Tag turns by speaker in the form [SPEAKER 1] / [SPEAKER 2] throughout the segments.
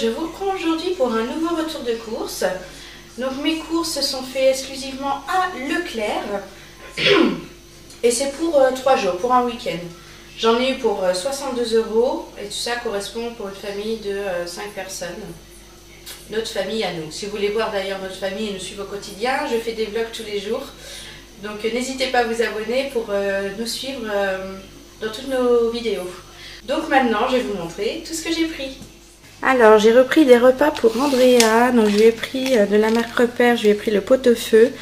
[SPEAKER 1] je vous reprends aujourd'hui pour un nouveau retour de course. Donc mes courses se sont faites exclusivement à Leclerc et c'est pour 3 jours, pour un week-end. J'en ai eu pour 62 € et tout ça correspond pour une famille de 5 personnes. Notre famille à nous. Si vous voulez voir d'ailleurs notre famille et nous suivre au quotidien, je fais des vlogs tous les jours. Donc n'hésitez pas à vous abonner pour nous suivre dans toutes nos vidéos. Donc maintenant je vais vous montrer tout ce que j'ai pris. Alors j'ai repris des repas pour Andrea. Donc je lui ai pris de la marque Repère, je lui ai pris le pot-au-feu.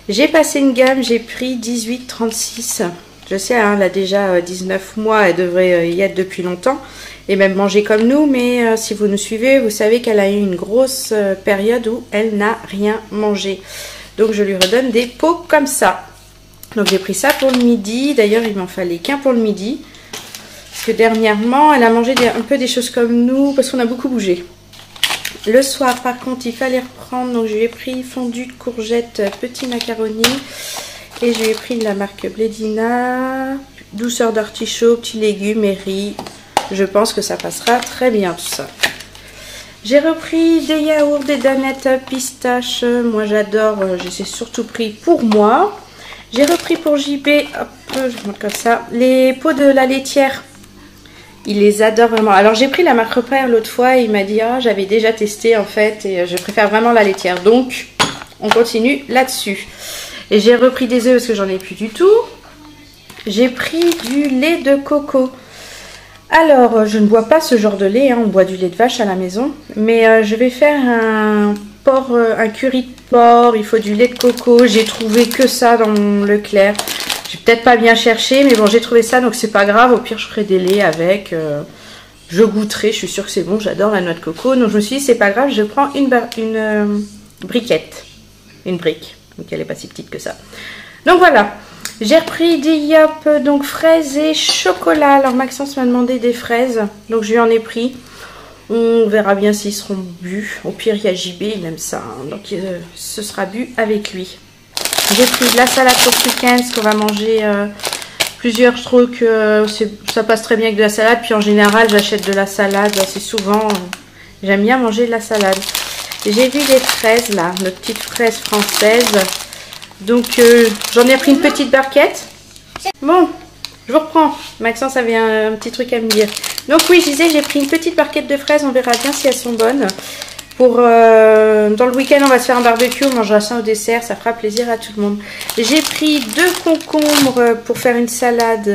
[SPEAKER 1] J'ai passé une gamme, j'ai pris 18,36 €. Je sais, hein, elle a déjà 19 mois, elle devrait y être depuis longtemps. Et même manger comme nous, mais si vous nous suivez, vous savez qu'elle a eu une grosse période où elle n'a rien mangé. Donc je lui redonne des pots comme ça. Donc j'ai pris ça pour le midi. D'ailleurs il m'en fallait qu'un pour le midi. Parce que dernièrement elle a mangé un peu des choses comme nous, parce qu'on a beaucoup bougé. Le soir par contre il fallait reprendre. Donc je lui ai pris fondu de courgettes, petit macaroni. Et je lui ai pris de la marque Blédina. Douceur d'artichaut, petits légumes et riz. Je pense que ça passera très bien tout ça. J'ai repris des yaourts, des danettes pistache. Moi j'adore, j'ai surtout pris pour moi. J'ai repris pour JB, hop, je montre comme ça, les pots de la laitière. Il les adore vraiment. Alors j'ai pris la marque Repère l'autre fois et il m'a dit ah, j'avais déjà testé en fait et je préfère vraiment la laitière. Donc on continue là-dessus. Et j'ai repris des œufs parce que j'en ai plus du tout. J'ai pris du lait de coco. Alors, je ne bois pas ce genre de lait, hein, on boit du lait de vache à la maison. Mais je vais faire un curry de porc, il faut du lait de coco. J'ai trouvé que ça dans mon Leclerc. J'ai peut-être pas bien cherché, mais bon, j'ai trouvé ça, donc c'est pas grave. Au pire, je ferai des laits avec. Je goûterai, je suis sûre que c'est bon, j'adore la noix de coco. Donc je me suis dit, c'est pas grave, je prends une briquette. Une brique, donc elle n'est pas si petite que ça. Donc voilà. J'ai repris des yop, donc fraises et chocolat. Alors Maxence m'a demandé des fraises, donc je lui en ai pris. On verra bien s'ils seront bu. Au pire, il y a JB, il aime ça, hein, donc ce sera bu avec lui. J'ai pris de la salade pour ce week-end, parce qu'on va manger plusieurs. Je trouve que ça passe très bien avec de la salade. Puis en général, j'achète de la salade assez souvent. J'aime bien manger de la salade. J'ai vu les fraises là, nos petites fraises françaises. Donc j'en ai pris une petite barquette. Bon, je vous reprends. Maxence avait un petit truc à me dire. Donc oui, je disais, j'ai pris une petite barquette de fraises. On verra bien si elles sont bonnes. Dans le week-end, on va se faire un barbecue. On mangera ça au dessert. Ça fera plaisir à tout le monde. J'ai pris 2 concombres pour faire une salade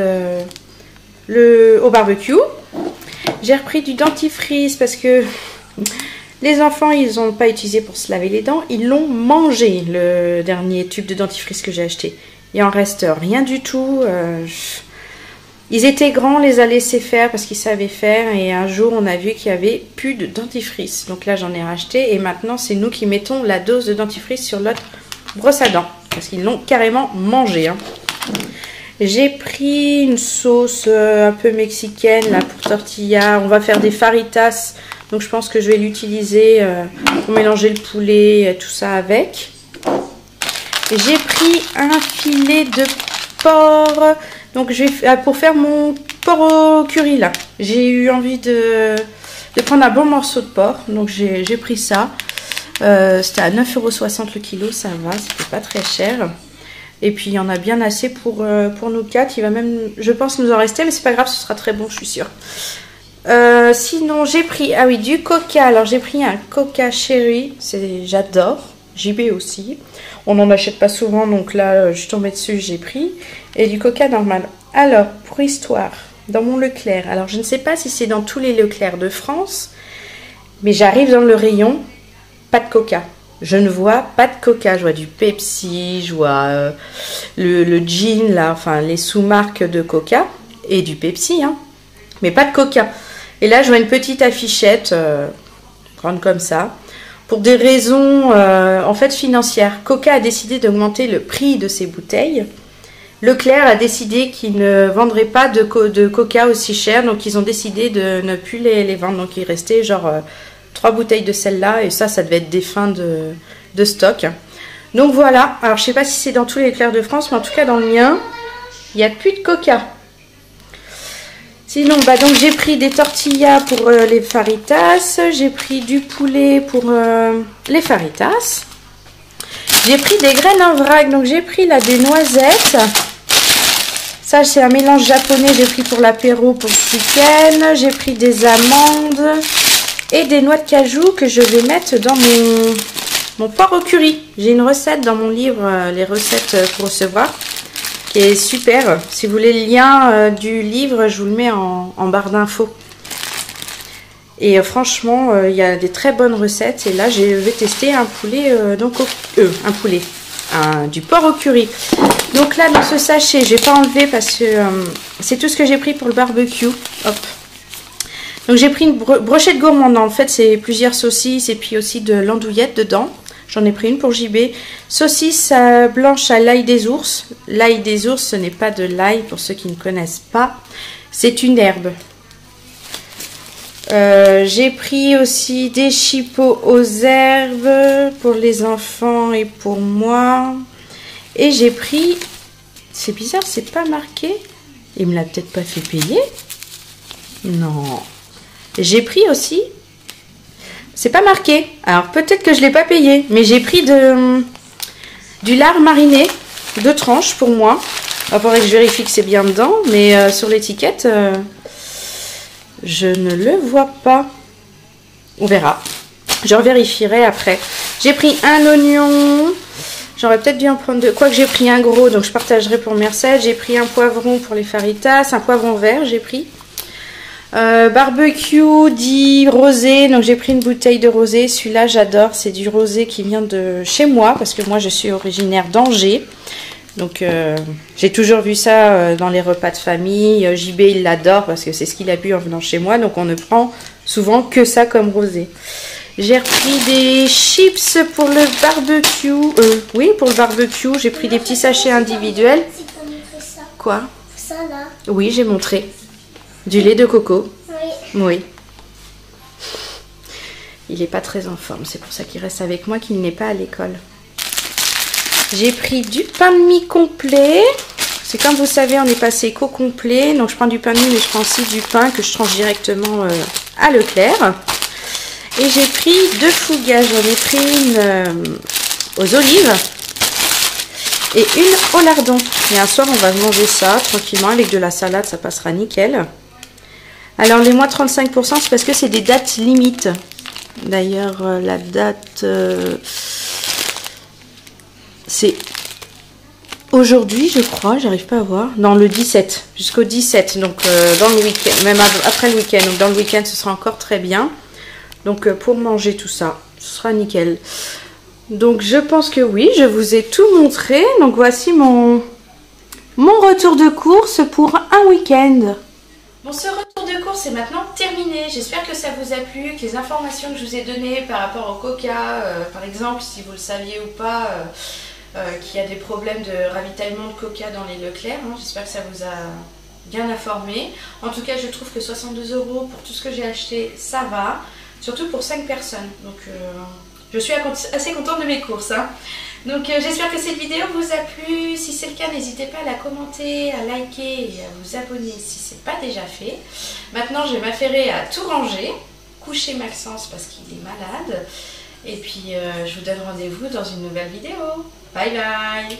[SPEAKER 1] au barbecue. J'ai repris du dentifrice parce que les enfants, ils n'ont pas utilisé pour se laver les dents. Ils l'ont mangé, le dernier tube de dentifrice que j'ai acheté. Il en reste rien du tout. Ils étaient grands, on les a laissés faire parce qu'ils savaient faire. Et un jour, on a vu qu'il n'y avait plus de dentifrice. Donc là, j'en ai racheté. Et maintenant, c'est nous qui mettons la dose de dentifrice sur notre brosse à dents. Parce qu'ils l'ont carrément mangé. Hein. J'ai pris une sauce un peu mexicaine là, pour tortilla. On va faire des faritas. Donc je pense que je vais l'utiliser pour mélanger le poulet, tout ça avec. J'ai pris un filet de porc. Donc pour faire mon porc au curry là. J'ai eu envie de prendre un bon morceau de porc. Donc j'ai pris ça. C'était à 9,60 € le kilo, ça va, c'était pas très cher. Et puis il y en a bien assez pour nous 4. Il va même, je pense, nous en rester, mais c'est pas grave, ce sera très bon, je suis sûre. Sinon j'ai pris du coca. Alors j'ai pris un coca cherry, j'adore. JB aussi, on n'en achète pas souvent, donc là je suis tombée dessus, j'ai pris. Et du coca normal. Alors pour histoire, dans mon Leclerc, alors je ne sais pas si c'est dans tous les Leclerc de France, mais j'arrive dans le rayon, pas de coca. Je ne vois pas de coca, je vois du Pepsi, je vois le gin là, enfin les sous-marques de coca et du Pepsi, hein, mais pas de coca. Et là, je vois une petite affichette, grande comme ça, pour des raisons en fait financières. Coca a décidé d'augmenter le prix de ses bouteilles. Leclerc a décidé qu'il ne vendrait pas de coca aussi cher, donc ils ont décidé de ne plus les vendre. Donc il restait genre 3 bouteilles de celle-là, et ça devait être des fins de stock. Donc voilà, alors je sais pas si c'est dans tous les Leclerc de France, mais en tout cas dans le mien, il n'y a plus de coca. Sinon, bah donc j'ai pris des tortillas pour les faritas. J'ai pris du poulet pour les faritas. J'ai pris des graines en vrac. Donc j'ai pris là des noisettes. Ça, c'est un mélange japonais. J'ai pris pour l'apéro pour ce week-end. J'ai pris des amandes et des noix de cajou que je vais mettre dans mon porc au curry. J'ai une recette dans mon livre, les recettes pour recevoir, qui est super. Si vous voulez le lien du livre, je vous le mets en barre d'infos. Et franchement, il y a des très bonnes recettes. Et là, je vais tester un poulet, du porc au curry. Donc là, dans ce sachet, je vais pas enlever parce que c'est tout ce que j'ai pris pour le barbecue. Hop. Donc j'ai pris une brochette gourmande. En fait, c'est plusieurs saucisses et puis aussi de l'andouillette dedans. J'en ai pris une pour JB. Saucisse blanche à l'ail des ours. L'ail des ours, ce n'est pas de l'ail pour ceux qui ne connaissent pas. C'est une herbe. J'ai pris aussi des chipots aux herbes pour les enfants et pour moi. Et j'ai pris... C'est bizarre, c'est pas marqué. Il me l'a peut-être pas fait payer. Non. J'ai pris aussi... C'est pas marqué. Alors peut-être que je l'ai pas payé. Mais j'ai pris du lard mariné. 2 tranches pour moi. Il faudrait que je vérifie que c'est bien dedans. Mais sur l'étiquette... je ne le vois pas. On verra. Je revérifierai après. J'ai pris un oignon. J'aurais peut-être dû en prendre 2. Quoique j'ai pris un gros, donc je partagerai pour Merced. J'ai pris un poivron pour les faritas. Un poivron vert, j'ai pris. Barbecue dit rosé. Donc j'ai pris une bouteille de rosé. Celui-là, j'adore. C'est du rosé qui vient de chez moi. Parce que moi, je suis originaire d'Angers. Donc j'ai toujours vu ça dans les repas de famille. JB il l'adore parce que c'est ce qu'il a bu en venant chez moi. Donc on ne prend souvent que ça comme rosé. J'ai repris des chips pour le barbecue. Oui, pour le barbecue. J'ai pris des petits sachets individuels. Quoi?
[SPEAKER 2] Ça là.
[SPEAKER 1] Oui, j'ai montré. Du lait de coco.
[SPEAKER 2] Oui.
[SPEAKER 1] Oui. Il n'est pas très en forme. C'est pour ça qu'il reste avec moi, qu'il n'est pas à l'école. J'ai pris du pain de mie complet. C'est comme vous savez, on est passé qu'au complet. Donc je prends du pain de mie, mais je prends aussi du pain que je tranche directement à Leclerc. Et j'ai pris 2 fougas. J'en ai pris une aux olives et une au lardon. Et un soir, on va manger ça tranquillement avec de la salade. Ça passera nickel. Alors les moins 35%, c'est parce que c'est des dates limites. D'ailleurs, la date... c'est aujourd'hui, je crois, j'arrive pas à voir. Non, le 17, jusqu'au 17, donc dans le week-end, même après le week-end. Donc dans le week-end, ce sera encore très bien. Donc pour manger tout ça, ce sera nickel. Donc je pense que oui, je vous ai tout montré. Donc voici mon retour de course pour un week-end. Bon, ce retour de course est maintenant terminé. J'espère que ça vous a plu, que les informations que je vous ai données par rapport au coca, par exemple, si vous le saviez ou pas, qu'il y a des problèmes de ravitaillement de coca dans les Leclerc. Hein. J'espère que ça vous a bien informé. En tout cas, je trouve que 62 € pour tout ce que j'ai acheté, ça va. Surtout pour 5 personnes. Donc, je suis assez contente de mes courses. Hein. Donc, j'espère que cette vidéo vous a plu. Si c'est le cas, n'hésitez pas à la commenter, à liker et à vous abonner si ce n'est pas déjà fait. Maintenant, je vais m'affairer à tout ranger, coucher Maxence parce qu'il est malade. Et puis, je vous donne rendez-vous dans une nouvelle vidéo. Bye bye!